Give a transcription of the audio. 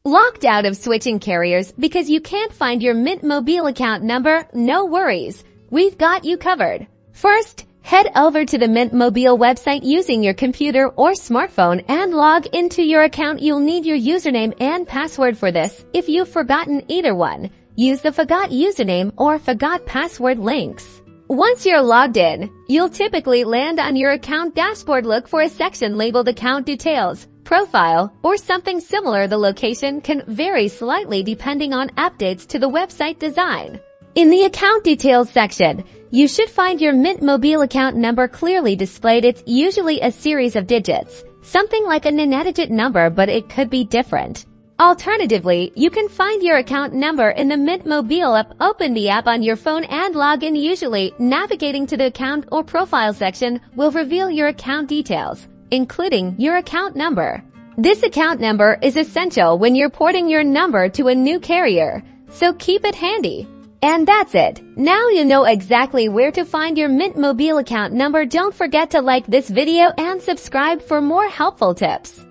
Locked out of switching carriers because you can't find your Mint Mobile account number? No worries. We've got you covered. First, head over to the Mint Mobile website using your computer or smartphone and log into your account. You'll need your username and password for this. If you've forgotten either one, use the forgot username or forgot password links. Once you're logged in, you'll typically land on your account dashboard. Look for a section labeled Account Details, Profile, or something similar. The location can vary slightly depending on updates to the website design. In the Account Details section, you should find your Mint Mobile account number clearly displayed. It's usually a series of digits, something like a 9-digit number, but it could be different. Alternatively, you can find your account number in the Mint Mobile app. Open the app on your phone and log in. Usually, navigating to the Account or Profile section will reveal your account details, including your account number. This account number is essential when you're porting your number to a new carrier, so keep it handy. And that's it. Now you know exactly where to find your Mint Mobile account number. Don't forget to like this video and subscribe for more helpful tips.